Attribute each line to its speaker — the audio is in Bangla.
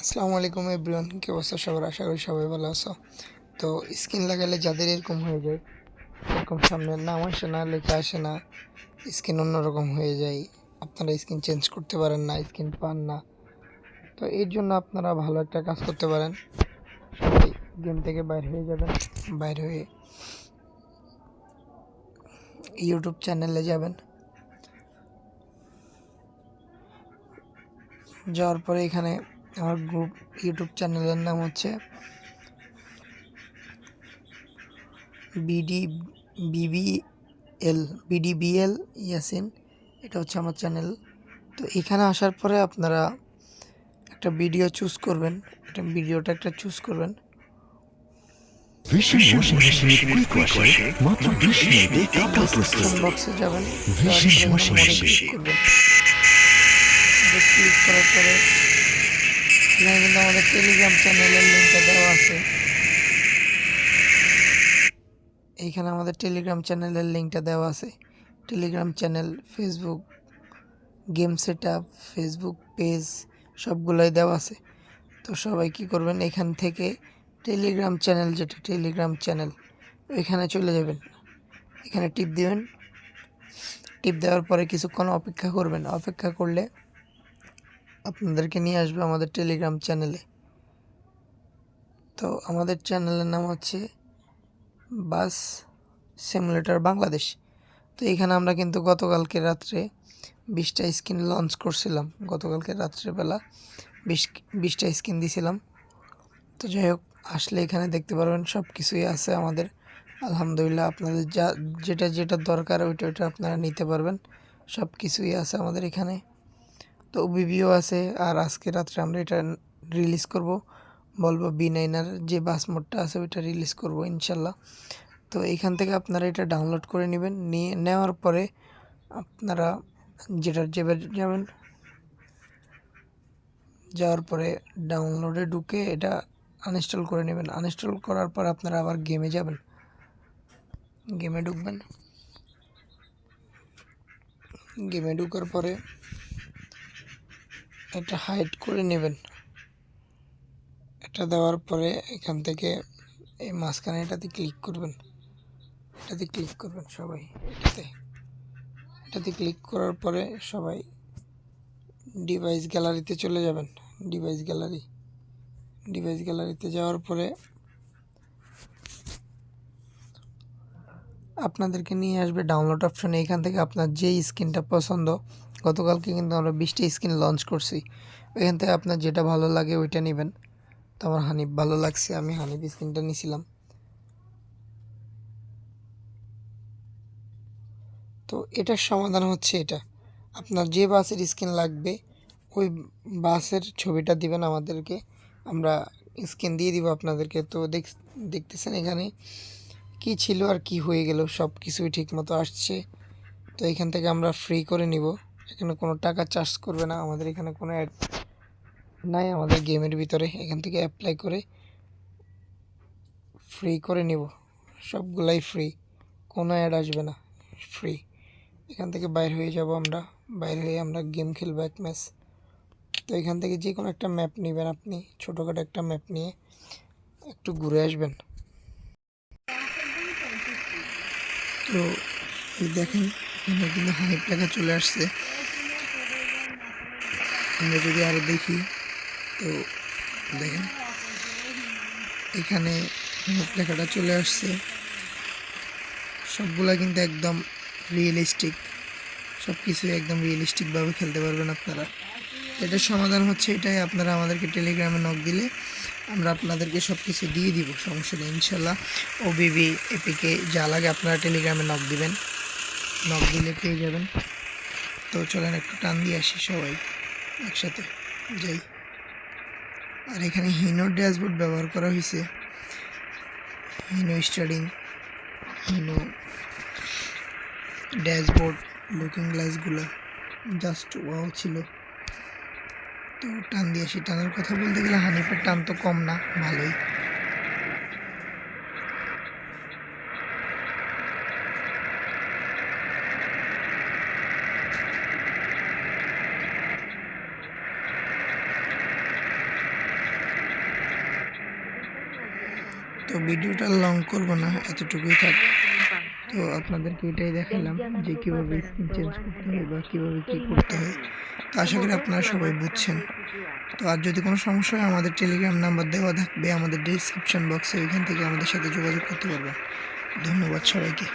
Speaker 1: আসসালামু আলাইকুম এভরিওয়ান, কি অবস্থা সবার? আশা করি সবাই ভালো আছো। তো স্ক্রিন লাগালে যাদের এরকম হয়ে যায়, এরকম সামনের নাম আসে না, লেখা আসে না, স্ক্রিন অন্যরকম হয়ে যায়, আপনারা স্ক্রিন চেঞ্জ করতে পারেন না, স্ক্রিন পান না, তো এর জন্য আপনারা ভালো একটা কাজ করতে পারেন। সবাই গেম থেকে বাইর হয়ে যাবেন, বাইর হয়ে ইউটিউব চ্যানেলে যাবেন। যাওয়ার পরে এখানে আমার গ্রুপ ইউটিউব চ্যানেলের নাম হচ্ছে বিডিবিএল ইয়াসিন, এটা হচ্ছে আমার চ্যানেল। তো এখানে আসার পরে আপনারা একটা ভিডিও চুজ করবেন, ভিডিওটা একটা চুজ করবেন।
Speaker 2: ভিশন ওয়াশিং মেশিনের কুইক ওয়াশে মাত্র 20 মিনিটে কাপড় প্রস্তুত।
Speaker 1: ডেসক্রিপশন বক্সে যাবেন,
Speaker 2: ভিশন ওয়াশিং
Speaker 1: মোড়ে
Speaker 2: মেশিন।
Speaker 1: ক্লিক করবেন। ক্লিক করার পরে এখানে কিন্তু আমাদের টেলিগ্রাম চ্যানেলের লিঙ্কটা দেওয়া আছে। এইখানে আমাদের টেলিগ্রাম চ্যানেলের লিঙ্কটা দেওয়া আছে। Telegram channel, Facebook game setup, Facebook page সবগুলোই দেওয়া আছে। তো সবাই কী করবেন, এখান থেকে টেলিগ্রাম চ্যানেল, যেটা টেলিগ্রাম চ্যানেল, এখানে চলে যাবেন। এখানে টিপ দিবেন। টিপ দেওয়ার পরে কিছুক্ষণ অপেক্ষা করবেন। অপেক্ষা করলে আপনাদেরকে নিয়ে আসবে আমাদের টেলিগ্রাম চ্যানেলে। তো আমাদের চ্যানেলের নাম হচ্ছে বাস সিমুলেটর বাংলাদেশ। তো এখানে আমরা কিন্তু গতকালকে রাত্রে 20টা স্কিন লঞ্চ করছিলাম। গতকালকে রাত্রেবেলা 20টা স্কিন দিছিলাম। তো যাই হোক, আসলে এখানে দেখতে পারবেন সব কিছুই আছে আমাদের। আলহামদুলিল্লাহ, আপনাদের যেটা যেটা দরকার ওইটা আপনারা নিতে পারবেন। সব কিছুই আছে আমাদের এখানে। তো ওবিবিও আছে। আর আজকে রাত্রে আমরা এটা রিলিজ করব, বলবো B9 যে বাস মোডটা আছে ওইটা রিলিজ করব ইনশাল্লাহ। তো এইখান থেকে আপনারা এটা ডাউনলোড করে নেবেন। নেওয়ার পরে আপনারা যাবেন, যাওয়ার পরে ডাউনলোডে ঢুকে এটা আনইনস্টল করে নেবেন। আনইনস্টল করার পর আপনারা আবার গেমে যাবেন, গেমে ঢুকবেন। গেমে ঢুকার পরে এটা হাইড করে নেবেন। এটা দেওয়ার পরে এখান থেকে এই মাঝখানে এটাতে ক্লিক করবেন। সবাই এটাতে ক্লিক করার পরে সবাই ডিভাইস গ্যালারিতে চলে যাবেন। ডিভাইস গ্যালারিতে যাওয়ার পরে আপনাদেরকে নিয়ে আসবে ডাউনলোড অপশানে। এখান থেকে আপনার যে স্কিনটা পছন্দ, গতকালকে কিন্তু আমরা 20টা স্কিন লঞ্চ করছি, ওইখান থেকে আপনার যেটা ভালো লাগে ওইটা নেবেন। তো আমার হানিফ ভালো লাগছে, আমি হানিফ স্কিনটা নিয়েছিলাম। তো এটার সমাধান হচ্ছে এটা, আপনার যে বাসের স্কিন লাগবে ওই বাসের ছবিটা দিবেন আমাদেরকে, আমরা স্কিন দিয়ে দিব আপনাদেরকে। তো দেখতেছেন এখানে কি ছিল আর কি হয়ে গেল, সব কিছুই ঠিকমতো আসছে। তো এখান থেকে আমরা ফ্রি করে নিব, এখানে কোনো টাকা চার্জ করবে না, আমাদের এখানে কোনো অ্যাড নাই আমাদের গেমের ভিতরে। এখান থেকে অ্যাপ্লাই করে ফ্রি করে নিব, সবগুলাই ফ্রি, কোনো অ্যাড আসবে না, ফ্রি। এখান থেকে বাইর হয়ে যাব আমরা, বাইর হয়ে আমরা গেম খেলবো এক ম্যাচ। তো এখান থেকে যে কোনো একটা ম্যাপ নেবেন, আপনি ছোটোখাটো একটা ম্যাপ নিয়ে একটু ঘুরে আসবেন। তো এই দেখেন এখানে কিন্তু হাইপ লেখা চলে আসছে। আমরা যদি আরও দেখি, তো দেখেন এখানে হাইপ লেখাটা চলে আসছে। সবগুলা কিন্তু একদম রিয়েলিস্টিক, সব কিছুই একদম রিয়েলিস্টিকভাবে খেলতে পারবেন আপনারা। এটার সমাধান হচ্ছে এটাই, আপনারা আমাদেরকে টেলিগ্রামে নক দিলে আমরা আপনাদেরকে সব কিছু দিয়ে দিব, সমস্যা নেই ইনশাল্লাহ। ওবিবি এপিকে যা লাগে আপনারা টেলিগ্রামে নক দিবেন, নক দিলে পেয়ে যাবেন। তো চলেন একটু টান দিয়ে আসি সবাই একসাথে যাই। আর এখানে হিনো ড্যাশবোর্ড ব্যবহার করা হয়েছে, Hino studying, Hino dashboard, looking গ্লাসগুলো জাস্ট ওয়াও ছিল। তো টান দিয়ে আসি। টানের কথা বলতে গেলে হানিফের টান তো কম না, ভালোই। তো ভিডিওটা লং করব না, এতটুকুই থাক। তো আপনাদেরকে এটাই দেখালাম যে কীভাবে স্ক্রিন চেঞ্জ করতে হয় বা কীভাবে কী করতে হয়। তো আশা করি আপনারা সবাই বুঝছেন। তো আর যদি কোনো সমস্যা হয় আমাদের টেলিগ্রাম নাম্বার দেওয়া থাকবে আমাদের ডেসক্রিপশন বক্সে, ওইখান থেকে আমাদের সাথে যোগাযোগ করতে পারবেন। ধন্যবাদ সবাইকে।